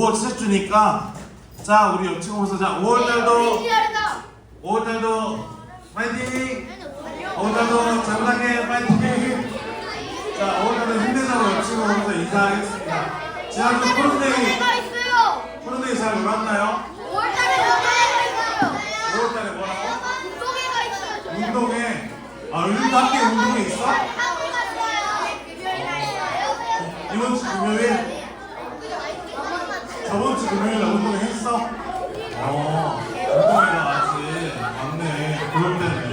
주니까 자 우리 옆 친구 보면서 자 5월달도 파이팅! 5월달도 장난해 파이팅! 자 5월달도 힘내자고 옆 친구 보면서 인사하겠습니다. 지난주 푸른데이 잘 놀았나요? 5월달에 뭐라고? 운동회. 아 요즘도 함께 운동회 있어? 이번 주 금요일? 저번 주 금요일에 운동회 했어? 운동회가 아직 맞네. 그럴 때네.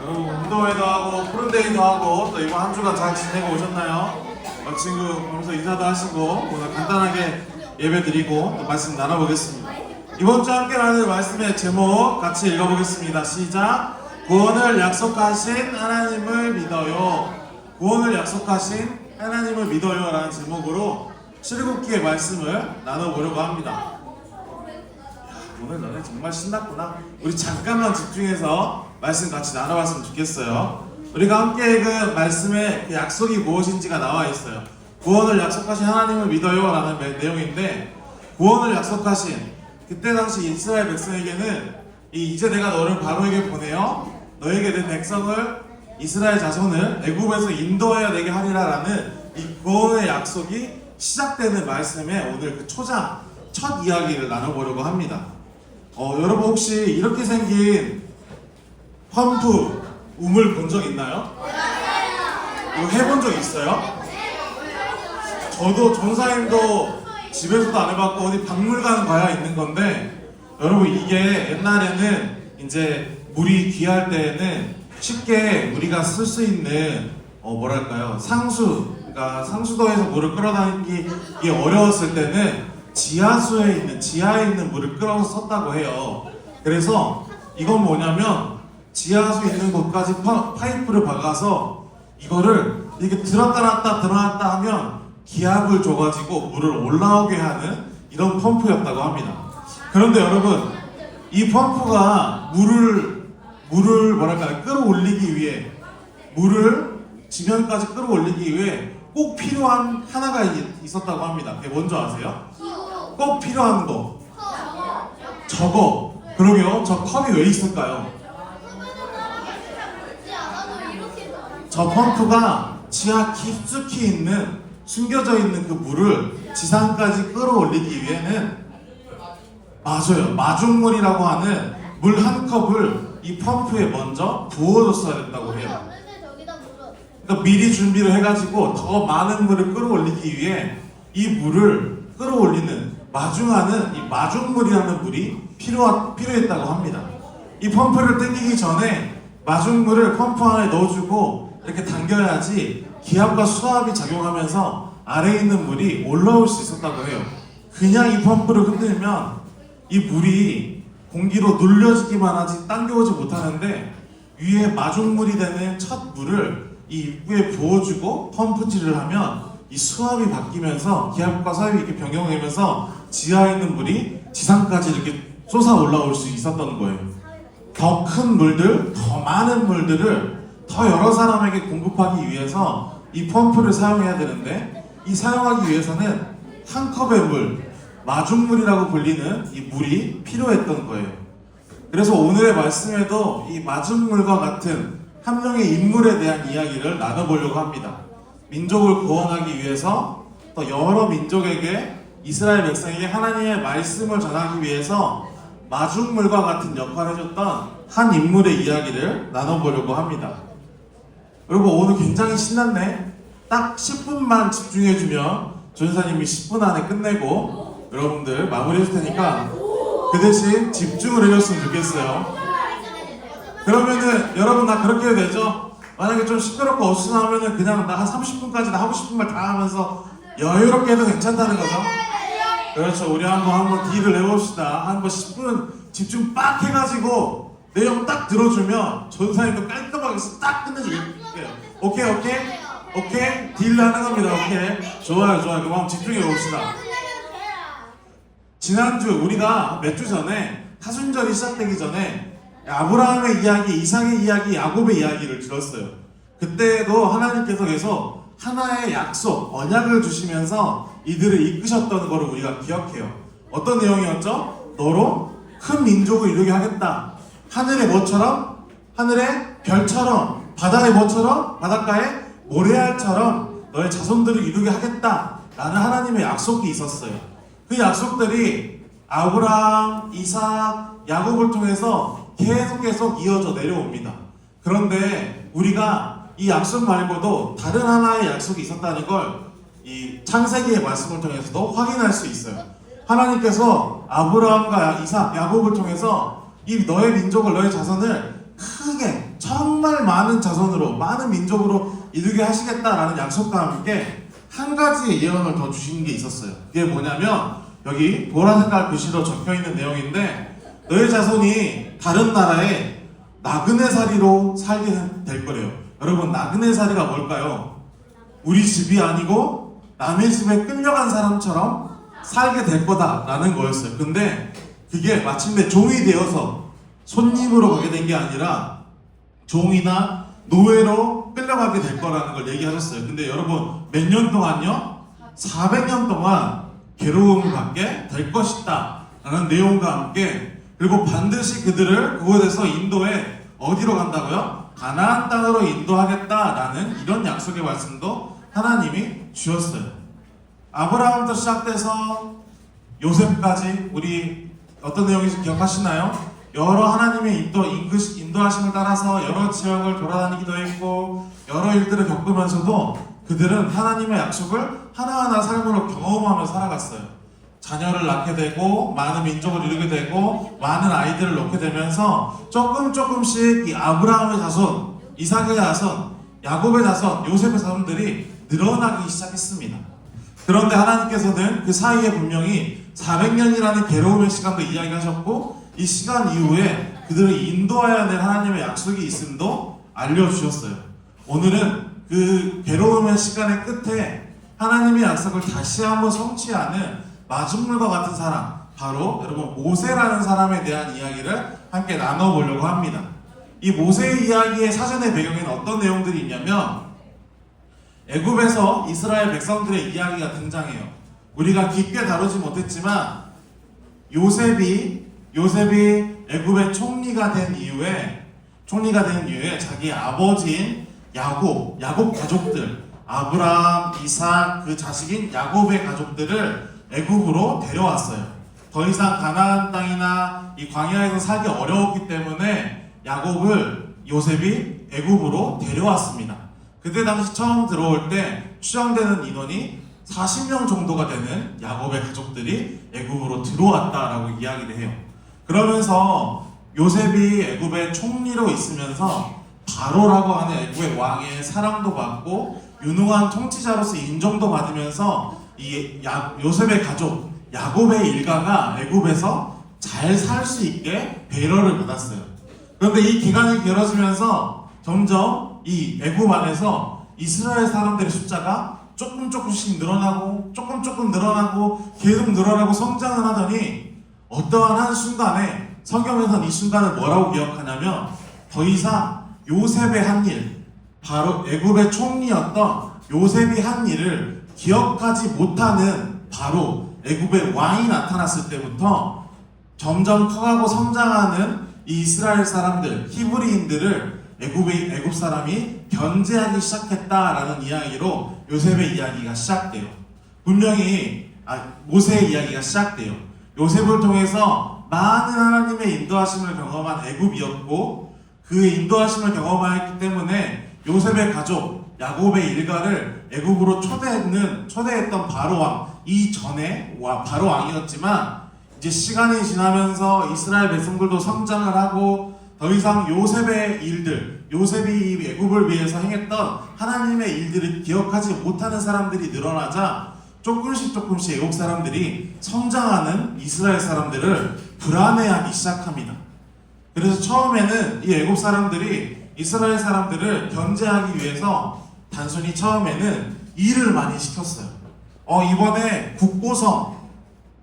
여러분 운동회도 하고 푸른데이도 하고 또 이번 한 주간 잘 지내고 오셨나요? 친구 보면서 인사도 하시고 오늘 간단하게 예배 드리고 또 말씀 나눠보겠습니다. 이번 주 함께 나눌 말씀의 제목 같이 읽어보겠습니다. 시작! 구원을 약속하신 하나님을 믿어요. 구원을 약속하신 하나님을 믿어요 라는 제목으로 출애굽기의 말씀을 나눠보려고 합니다. 야, 오늘 너네 정말 신났구나. 우리 잠깐만 집중해서 말씀 같이 나눠봤으면 좋겠어요. 우리가 함께 읽은 말씀의 그 약속이 무엇인지가 나와 있어요. 구원을 약속하신 하나님을 믿어요 라는 내용인데, 구원을 약속하신 그때 당시 이스라엘 백성에게는 이제 내가 너를 바로에게 보내어 너에게 낸 백성을 이스라엘 자손을 애굽에서 인도하여 내게 하리라 라는 이 구원의 약속이 시작되는 말씀에 오늘 그 초장 첫 이야기를 나눠보려고 합니다. 여러분 혹시 이렇게 생긴 펌프 우물 본 적 있나요? 이거 해본 적 있어요? 저도 전사님도 집에서도 안 해봤고 어디 박물관 가야 있는 건데, 여러분 이게 옛날에는 이제 물이 귀할 때에는 쉽게 우리가 쓸 수 있는 뭐랄까요, 그러니까 상수도에서 물을 끌어다니기 어려웠을 때는 지하에 있는 물을 끌어서 썼다고 해요. 그래서 이건 뭐냐면 지하수에 있는 곳까지 파이프를 박아서 이거를 이렇게 들었다 놨다 하면 기압을 줘가지고 물을 올라오게 하는 이런 펌프였다고 합니다. 그런데 여러분 이 펌프가 물을 뭐랄까요, 끌어올리기 위해, 물을 지면까지 끌어올리기 위해 꼭 필요한 하나가 있었다고 합니다. 그게 뭔지 아세요? 꼭 필요한 거. 저거. 그러게요. 저 컵이 왜 있을까요? 저 펌프가 지하 깊숙이 있는, 숨겨져 있는 그 물을 지상까지 끌어올리기 위해는, 맞아요, 마중물이라고 하는 물 한 컵을 이 펌프에 먼저 부어줬어야 된다고 해요. 그러니까 미리 준비를 해가지고 더 많은 물을 끌어올리기 위해 이 물을 끌어올리는, 마중하는 이 마중물이라는 물이 필요했다고 합니다. 이 펌프를 당기기 전에 마중물을 펌프 안에 넣어주고 이렇게 당겨야지 기압과 수압이 작용하면서 아래에 있는 물이 올라올 수 있었다고 해요. 그냥 이 펌프를 흔들면 이 물이 공기로 눌려지기만 하지 당겨오지 못하는데, 위에 마중물이 되는 첫 물을 이 입구에 부어주고 펌프질을 하면 이 수압이 바뀌면서 기압과 수압이 이렇게 변경되면서 지하에 있는 물이 지상까지 이렇게 솟아 올라올 수 있었던 거예요. 더 큰 물들, 더 많은 물들을 더 여러 사람에게 공급하기 위해서 이 펌프를 사용해야 되는데, 이 사용하기 위해서는 한 컵의 물, 마중물이라고 불리는 이 물이 필요했던 거예요. 그래서 오늘의 말씀에도 이 마중물과 같은 한 명의 인물에 대한 이야기를 나눠보려고 합니다. 민족을 구원하기 위해서, 또 여러 민족에게, 이스라엘 백성에게 하나님의 말씀을 전하기 위해서 마중물과 같은 역할을 해줬던 한 인물의 이야기를 나눠보려고 합니다. 여러분 오늘 굉장히 신났네. 딱 10분만 집중해주면 전사님이 10분 안에 끝내고 여러분들 마무리 해줄 테니까 그 대신 집중을 해줬으면 좋겠어요. 그러면은 여러분 다 그렇게 해도 되죠? 만약에 좀 시끄럽고 어수선하면은 그냥 나 한 30분까지 나 하고 싶은 말 다 하면서 여유롭게 해도 괜찮다는 거죠? 그렇죠. 우리 한번 딜을 해봅시다. 한번 10분 집중 빡 해가지고 내용 딱 들어주면 전사님도 깔끔하게 딱 끝내줄게요. 오케이? 딜 하는 겁니다. 오케이? 좋아요. 그럼 한번 집중해 봅시다. 지난주 우리가 몇 주 전에 사순절이 시작되기 전에 아브라함의 이야기, 이삭의 이야기, 야곱의 이야기를 들었어요. 그때도 하나님께서 계속 하나의 약속, 언약을 주시면서 이들을 이끄셨던 것을 우리가 기억해요. 어떤 내용이었죠? 너로 큰 민족을 이루게 하겠다. 하늘의 뭐처럼? 하늘의 별처럼, 바다의 뭐처럼? 바닷가의 모래알처럼 너의 자손들을 이루게 하겠다 라는 하나님의 약속이 있었어요. 그 약속들이 아브라함, 이삭, 야곱을 통해서 계속 이어져 내려옵니다. 그런데 우리가 이 약속 말고도 다른 하나의 약속이 있었다는 걸 이 창세기의 말씀을 통해서도 확인할 수 있어요. 하나님께서 아브라함과 이삭, 야곱을 통해서 이 너의 민족을, 너의 자손을 크게 정말 많은 자손으로, 많은 민족으로 이루게 하시겠다라는 약속과 함께 한 가지의 예언을 더 주신 게 있었어요. 그게 뭐냐면 여기 보라색깔 글씨로 적혀있는 내용인데 너의 자손이 다른 나라에 나그네살이로 살게 될 거래요. 여러분, 나그네살이가 뭘까요? 우리 집이 아니고 남의 집에 끌려간 사람처럼 살게 될 거다라는 거였어요. 근데 그게 마침내 종이 되어서 손님으로 가게 된 게 아니라 종이나 노예로 끌려가게 될 거라는 걸 얘기하셨어요. 근데 여러분, 몇 년 동안요? 400년 동안 괴로움을 받게 될 것이다 라는 내용과 함께, 그리고 반드시 그들을 그곳에서 인도에 어디로 간다고요? 가나안 땅으로 인도하겠다라는 이런 약속의 말씀도 하나님이 주셨어요. 아브라함부터 시작돼서 요셉까지 우리 어떤 내용인지 기억하시나요? 여러 하나님의 인도하심을 따라서 여러 지역을 돌아다니기도 했고 여러 일들을 겪으면서도 그들은 하나님의 약속을 하나하나 삶으로 경험하며 살아갔어요. 자녀를 낳게 되고 많은 민족을 이루게 되고 많은 아이들을 낳게 되면서 조금씩 이 아브라함의 자손, 이삭의 자손, 야곱의 자손, 요셉의 자손들이 늘어나기 시작했습니다. 그런데 하나님께서는 그 사이에 분명히 400년이라는 괴로움의 시간도 이야기하셨고 이 시간 이후에 그들을 인도해야 될 하나님의 약속이 있음도 알려주셨어요. 오늘은 그 괴로움의 시간의 끝에 하나님의 약속을 다시 한번 성취하는 마중물과 같은 사람, 바로 여러분 모세라는 사람에 대한 이야기를 함께 나눠보려고 합니다. 이 모세의 이야기의 사전의 배경에는 어떤 내용들이 있냐면 애굽에서 이스라엘 백성들의 이야기가 등장해요. 우리가 깊게 다루지 못했지만 요셉이 애굽의 총리가 된 이후에 자기 아버지인 야곱 가족들, 아브라함, 이삭, 그 자식인 야곱의 가족들을 애굽으로 데려왔어요. 더 이상 가나안 땅이나 이 광야에서 살기 어려웠기 때문에 요셉이 애굽으로 데려왔습니다. 그때 당시 처음 들어올 때 추정되는 인원이 40명 정도가 되는 야곱의 가족들이 애굽으로 들어왔다라고 이야기를 해요. 그러면서 요셉이 애굽의 총리로 있으면서 바로라고 하는 애굽의 왕의 사랑도 받고 유능한 통치자로서 인정도 받으면서 이 요셉의 가족 야곱의 일가가 애굽에서 잘 살 수 있게 배려를 받았어요. 그런데 이 기간이 길어지면서 점점 이 애굽 안에서 이스라엘 사람들의 숫자가 조금씩 늘어나고 계속 늘어나고 성장을 하더니 어떠한 한 순간에 성경에서는 이 순간을 뭐라고 기억하냐면 더 이상 요셉의 한 일, 바로 애굽의 총리였던 요셉이 한 일을 기억하지 못하는 바로 애굽의 왕이 나타났을 때부터 점점 커가고 성장하는 이 이스라엘 사람들, 히브리인들을 애굽 사람이 견제하기 시작했다라는 이야기로 요셉의 이야기가 시작돼요. 분명히 모세의 이야기가 시작돼요. 요셉을 통해서 많은 하나님의 인도하심을 경험한 애굽이었고 그 인도하심을 경험하였기 때문에 요셉의 가족 야곱의 일가를 애굽으로 초대했던 바로왕, 이전에 바로왕이었지만 이제 시간이 지나면서 이스라엘 백성들도 성장을 하고 더 이상 요셉이 애굽을 위해서 행했던 하나님의 일들을 기억하지 못하는 사람들이 늘어나자 조금씩 애굽 사람들이 성장하는 이스라엘 사람들을 불안해하기 시작합니다. 그래서 처음에는 이 애굽 사람들이 이스라엘 사람들을 견제하기 위해서 단순히 처음에는 일을 많이 시켰어요. 이번에 국보성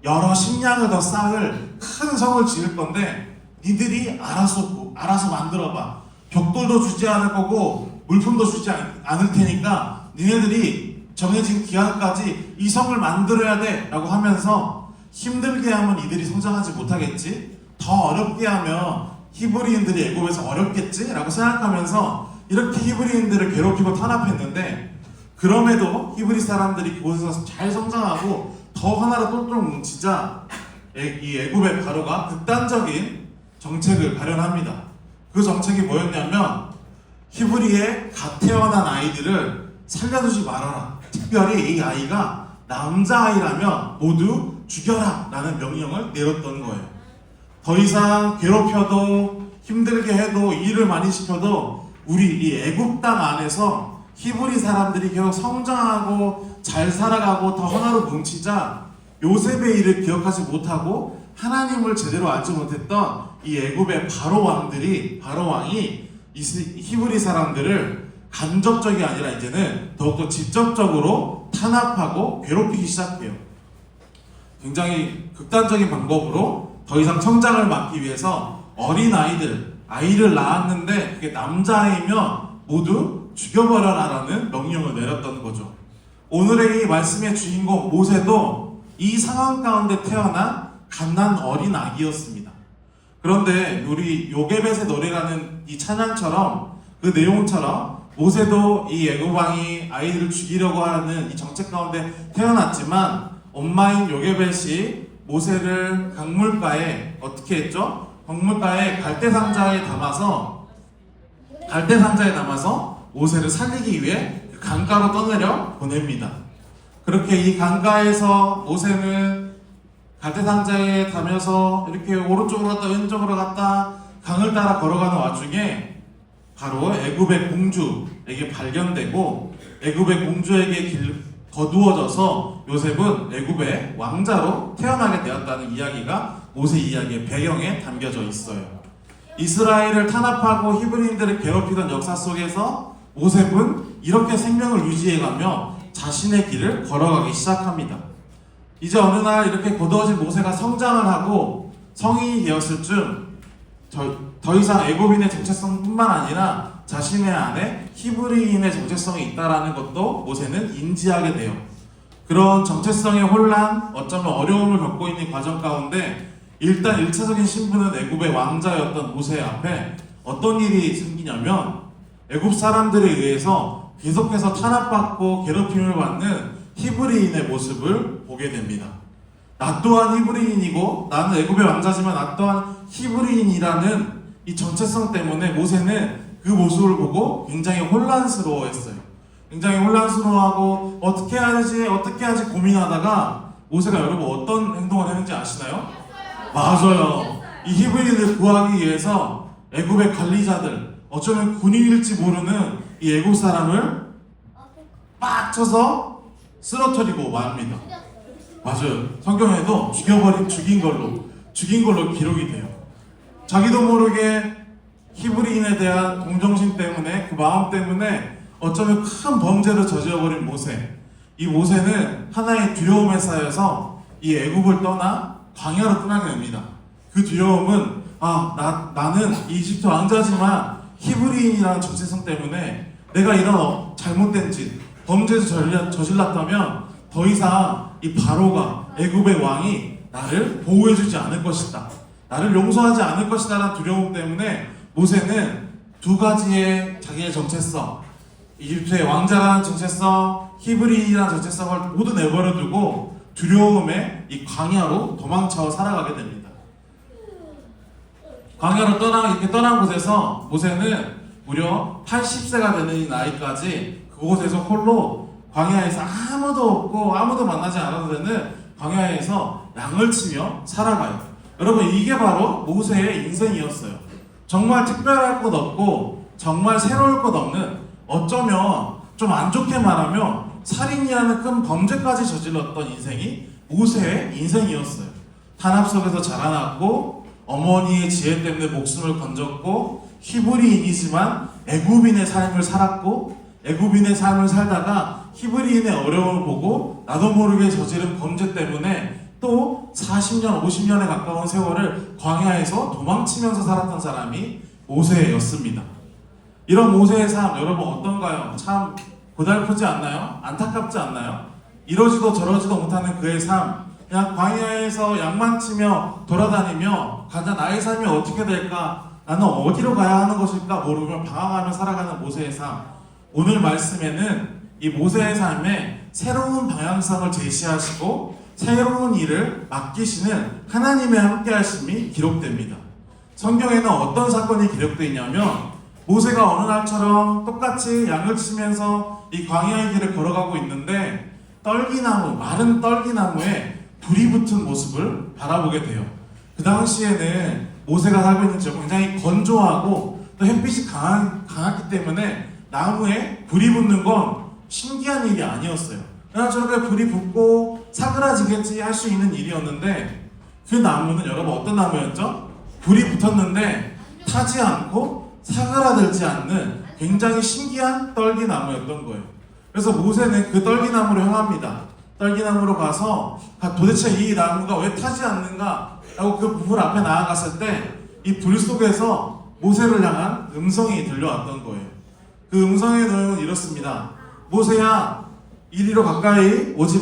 여러 식량을 더 쌓을 큰 성을 지을 건데 니들이 알아서 만들어봐. 벽돌도 주지 않을 거고 물품도 주지 않을 테니까 니네들이 정해진 기한까지 이 성을 만들어야 돼 라고 하면서 힘들게 하면 이들이 성장하지 못하겠지? 더 어렵게 하면 히브리인들이 애굽에서 어렵겠지? 라고 생각하면서 이렇게 히브리인들을 괴롭히고 탄압했는데, 그럼에도 히브리 사람들이 그곳에서 잘 성장하고 더 하나로 똘똘 뭉치자 이 애굽의 바로가 극단적인 정책을 발현합니다. 그 정책이 뭐였냐면 히브리의 갓 태어난 아이들을 살려두지 말아라. 특별히 이 아이가 남자아이라면 모두 죽여라 라는 명령을 내렸던 거예요. 더 이상 괴롭혀도 힘들게 해도 일을 많이 시켜도 우리 이 애굽 땅 안에서 히브리 사람들이 계속 성장하고 잘 살아가고 더 하나로 뭉치자 요셉의 일을 기억하지 못하고 하나님을 제대로 알지 못했던 이 애굽의 바로 왕이 이 히브리 사람들을 간접적이 아니라 이제는 더욱더 직접적으로 탄압하고 괴롭히기 시작해요. 굉장히 극단적인 방법으로 더 이상 성장을 막기 위해서 어린 아이를 낳았는데 그게 남자아이면 모두 죽여버려라라는 명령을 내렸던 거죠. 오늘의 이 말씀의 주인공 모세도 이 상황 가운데 태어난 갓난 어린 아기였습니다. 그런데 우리 요게벳의 노래라는 이 찬양처럼 그 내용처럼 모세도 이 애굽 왕이 아이들을 죽이려고 하는 이 정책 가운데 태어났지만 엄마인 요게벳이 모세를 강물가에 어떻게 했죠? 강물가에 갈대 상자에 담아서 모세를 살리기 위해 그 강가로 떠내려 보냅니다. 그렇게 이 강가에서 모세는 갈대 상자에 담아서 이렇게 오른쪽으로 갔다 왼쪽으로 갔다 강을 따라 걸어가는 와중에 바로 애굽의 공주에게 발견되고 애굽의 공주에게 거두어져서 요셉은 애굽의 왕자로 태어나게 되었다는 이야기가 모세 이야기의 배경에 담겨져 있어요. 이스라엘을 탄압하고 히브리인들을 괴롭히던 역사 속에서 모셉은 이렇게 생명을 유지해가며 자신의 길을 걸어가기 시작합니다. 이제 어느 날 이렇게 거두어진 모세가 성장을 하고 성인이 되었을 즈음 더 이상 애굽인의 정체성뿐만 아니라 자신의 안에 히브리인의 정체성이 있다라는 것도 모세는 인지하게 돼요. 그런 정체성의 혼란, 어쩌면 어려움을 겪고 있는 과정 가운데 일단 1차적인 신분은 애굽의 왕자였던 모세 앞에 어떤 일이 생기냐면 애굽 사람들에 의해서 계속해서 탄압받고 괴롭힘을 받는 히브리인의 모습을 보게 됩니다. 나 또한 히브리인이고 나는 애굽의 왕자지만 나 또한 히브리인이라는 이 정체성 때문에 모세는 그 모습을 보고 굉장히 혼란스러워했어요. 굉장히 혼란스러워하고 어떻게 하지 고민하다가 모세가 여러분 어떤 행동을 했는지 아시나요? 맞아요. 이 히브리인을 구하기 위해서 애굽의 관리자들, 어쩌면 군인일지 모르는 이 애굽 사람을 빡 쳐서 쓰러뜨리고 맙니다. 맞아요. 성경에도 죽인 걸로 기록이 돼요. 자기도 모르게 히브리인에 대한 동정심 때문에 그 마음 때문에 어쩌면 큰 범죄를 저질러버린 모세. 이 모세는 하나의 두려움에 쌓여서 이 애굽을 떠나 광야로 떠나게 됩니다. 그 두려움은 나는 이집트 왕자지만 히브리인이라는 정체성 때문에 내가 이런 잘못된 짓, 범죄를 저질렀다면 더 이상 이 바로가 애굽의 왕이 나를 보호해주지 않을 것이다. 나를 용서하지 않을 것이다 라는 두려움 때문에 모세는 두 가지의 자기의 정체성, 이집트의 왕자라는 정체성, 히브리인이라는 정체성을 모두 내버려두고 두려움에 이 광야로 도망쳐 살아가게 됩니다. 광야로 떠난 곳에서 모세는 무려 80세가 되는 이 나이까지 그곳에서 홀로 광야에서 아무도 없고 아무도 만나지 않아도 되는 광야에서 양을 치며 살아가요. 여러분 이게 바로 모세의 인생이었어요. 정말 특별할 것 없고 정말 새로울 것 없는, 어쩌면 좀 안 좋게 말하면 살인이라는 큰 범죄까지 저질렀던 인생이 모세의 인생이었어요. 탄압 속에서 자라났고 어머니의 지혜 때문에 목숨을 건졌고 히브리인이지만 애굽인의 삶을 살았고 애굽인의 삶을 살다가 히브리인의 어려움을 보고 나도 모르게 저지른 범죄 때문에 또 40년, 50년에 가까운 세월을 광야에서 도망치면서 살았던 사람이 모세였습니다. 이런 모세의 삶 여러분 어떤가요? 참 고달프지 않나요? 안타깝지 않나요? 이러지도 저러지도 못하는 그의 삶, 그냥 광야에서 양만 치며 돌아다니며 가자 나의 삶이 어떻게 될까? 나는 어디로 가야 하는 것일까 모르며 방황하며 살아가는 모세의 삶. 오늘 말씀에는 이 모세의 삶에 새로운 방향성을 제시하시고 새로운 일을 맡기시는 하나님의 함께하심이 기록됩니다. 성경에는 어떤 사건이 기록되어 있냐면 모세가 어느 날처럼 똑같이 양을 치면서 이 광야의 길을 걸어가고 있는데 떨기나무, 마른 떨기나무에 불이 붙은 모습을 바라보게 돼요. 그 당시에는 모세가 살고 있는 지역 굉장히 건조하고 또 햇빛이 강했기 때문에 나무에 불이 붙는 건 신기한 일이 아니었어요. 그냥 저렇게 불이 붙고 사그라지겠지 할 수 있는 일이었는데 그 나무는 여러분 어떤 나무였죠? 불이 붙었는데 타지 않고 사그라들지 않는 굉장히 신기한 떨기나무였던 거예요. 그래서 모세는 그 떨기나무로 향합니다. 떨기나무로 가서 도대체 이 나무가 왜 타지 않는가 라고 그 불 앞에 나아갔을 때 이 불 속에서 모세를 향한 음성이 들려왔던 거예요. 그 음성의 내용은 이렇습니다. 모세야, 이리로 가까이 오지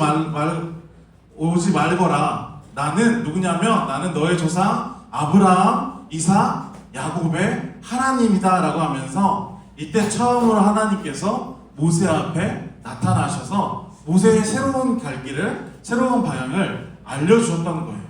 말거라. 나는 누구냐면 나는 너의 조상 아브라함, 이삭, 야곱의 하나님이다 라고 하면서 이때 처음으로 하나님께서 모세 앞에 나타나셔서 모세의 새로운 갈 길을, 새로운 방향을 알려주셨던 거예요.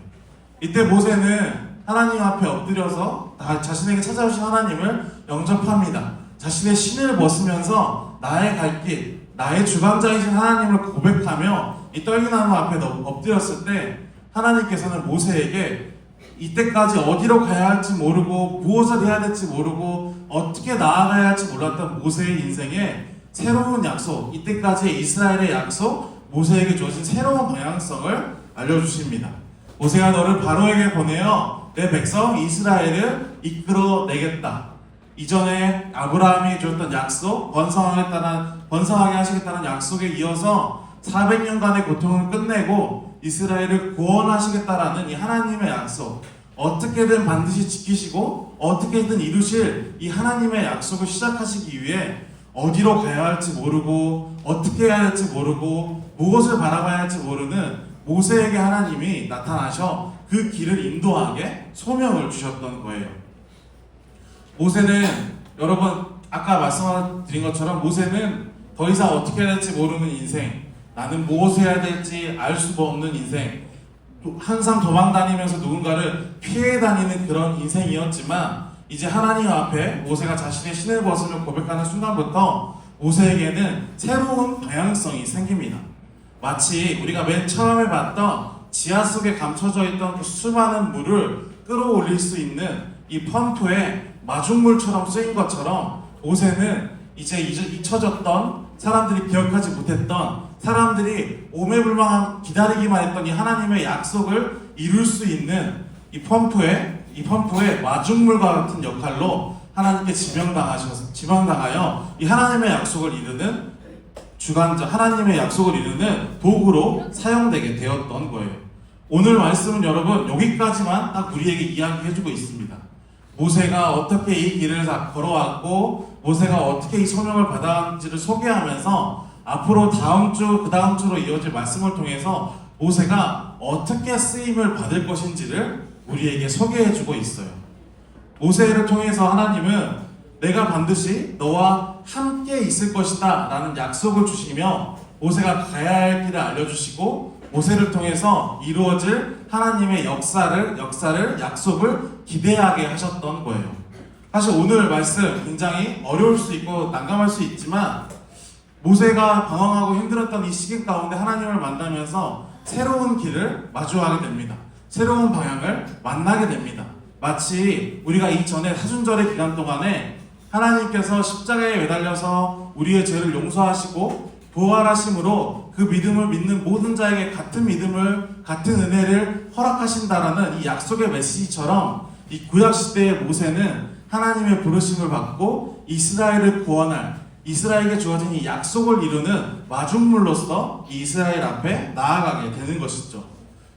이때 모세는 하나님 앞에 엎드려서 자신에게 찾아오신 하나님을 영접합니다. 자신의 신을 벗으면서 나의 갈 길, 나의 주관자이신 하나님을 고백하며 이 떨기나무 앞에 엎드렸을 때 하나님께서는 모세에게 이때까지 어디로 가야 할지 모르고 무엇을 해야 될지 모르고 어떻게 나아가야 할지 몰랐던 모세의 인생에 새로운 약속, 이때까지의 이스라엘의 약속, 모세에게 주어진 새로운 방향성을 알려주십니다. 모세가 너를 바로에게 보내어 내 백성 이스라엘을 이끌어내겠다. 이전에 아브라함이 주었던 약속, 번성하게 하시겠다는 약속에 이어서 400년간의 고통을 끝내고 이스라엘을 구원하시겠다라는 이 하나님의 약속, 어떻게든 반드시 지키시고 어떻게든 이루실 이 하나님의 약속을 시작하시기 위해 어디로 가야 할지 모르고 어떻게 해야 할지 모르고 무엇을 바라봐야 할지 모르는 모세에게 하나님이 나타나셔 그 길을 인도하게 소명을 주셨던 거예요. 모세는 여러분 아까 말씀드린 것처럼 모세는 더 이상 어떻게 해야 될지 모르는 인생, 나는 무엇을 해야 될지 알 수가 없는 인생, 항상 도망다니면서 누군가를 피해 다니는 그런 인생이었지만 이제 하나님 앞에 모세가 자신의 신을 벗으며 고백하는 순간부터 모세에게는 새로운 방향성이 생깁니다. 마치 우리가 맨 처음에 봤던 지하 속에 감춰져 있던 그 수많은 물을 끌어올릴 수 있는 이 펌프에 마중물처럼 쓰인 것처럼 모세는 이제 잊혀졌던, 사람들이 기억하지 못했던, 사람들이 오매불망 기다리기만 했던 이 하나님의 약속을 이룰 수 있는 이 펌프에 마중물과 같은 역할로 하나님께 지명당하여 이 하나님의 약속을 이루는 주관자, 하나님의 약속을 이루는 도구로 사용되게 되었던 거예요. 오늘 말씀은 여러분 여기까지만 딱 우리에게 이야기해주고 있습니다. 모세가 어떻게 이 길을 다 걸어왔고 모세가 어떻게 이 소명을 받았는지를 소개하면서 앞으로 다음 주, 그 다음 주로 이어질 말씀을 통해서 모세가 어떻게 쓰임을 받을 것인지를 우리에게 소개해주고 있어요. 모세를 통해서 하나님은 내가 반드시 너와 함께 있을 것이다 라는 약속을 주시며 모세가 가야 할 길을 알려주시고 모세를 통해서 이루어질 하나님의 약속을 기대하게 하셨던 거예요. 사실 오늘 말씀 굉장히 어려울 수 있고 난감할 수 있지만 모세가 방황하고 힘들었던 이 시기 가운데 하나님을 만나면서 새로운 길을 마주하게 됩니다. 새로운 방향을 만나게 됩니다. 마치 우리가 이전에 사순절의 기간 동안에 하나님께서 십자가에 매달려서 우리의 죄를 용서하시고 부활하심으로 그 믿음을 믿는 모든 자에게 같은 믿음을, 같은 은혜를 허락하신다라는 이 약속의 메시지처럼 이 구약시대의 모세는 하나님의 부르심을 받고 이스라엘을 구원할, 이스라엘에게 주어진 이 약속을 이루는 마중물로서 이 이스라엘 앞에 나아가게 되는 것이죠.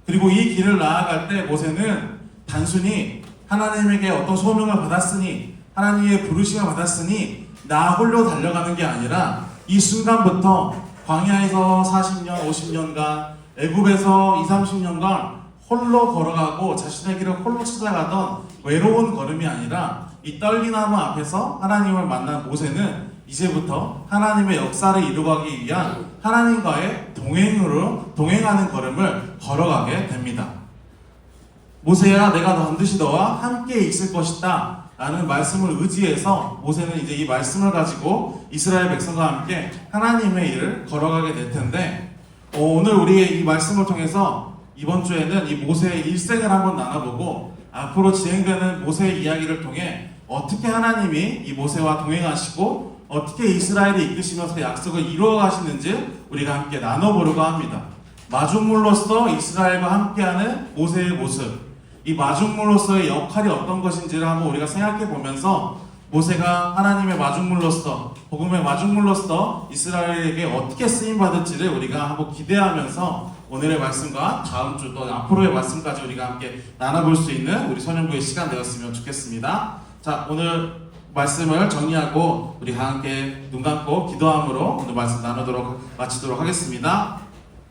그리고 이 길을 나아갈 때 모세는 단순히 하나님에게 어떤 소명을 받았으니, 하나님의 부르심을 받았으니 나 홀로 달려가는 게 아니라 이 순간부터 광야에서 40년, 50년간, 애굽에서 20, 30년간 홀로 걸어가고 자신의 길을 홀로 찾아가던 외로운 걸음이 아니라 이 떨기나무 앞에서 하나님을 만난 모세는 이제부터 하나님의 역사를 이루어가기 위한 하나님과의 동행하는 걸음을 걸어가게 됩니다. 모세야, 내가 반드시 너와 함께 있을 것이다 라는 말씀을 의지해서 모세는 이제 이 말씀을 가지고 이스라엘 백성과 함께 하나님의 일을 걸어가게 될 텐데, 오늘 우리의 이 말씀을 통해서 이번 주에는 이 모세의 일생을 한번 나눠보고 앞으로 진행되는 모세의 이야기를 통해 어떻게 하나님이 이 모세와 동행하시고 어떻게 이스라엘을 이끄시면서 약속을 이루어 가시는지 우리가 함께 나눠보려고 합니다. 마중물로서 이스라엘과 함께하는 모세의 모습, 이 마중물로서의 역할이 어떤 것인지를 한번 우리가 생각해 보면서 모세가 하나님의 마중물로서, 복음의 마중물로서 이스라엘에게 어떻게 쓰임받을지를 우리가 한번 기대하면서 오늘의 말씀과 다음 주 또 앞으로의 말씀까지 우리가 함께 나눠볼 수 있는 우리 소년부의 시간 되었으면 좋겠습니다. 자, 오늘 말씀을 정리하고 우리 함께 눈 감고 기도함으로 오늘 말씀 마치도록 하겠습니다.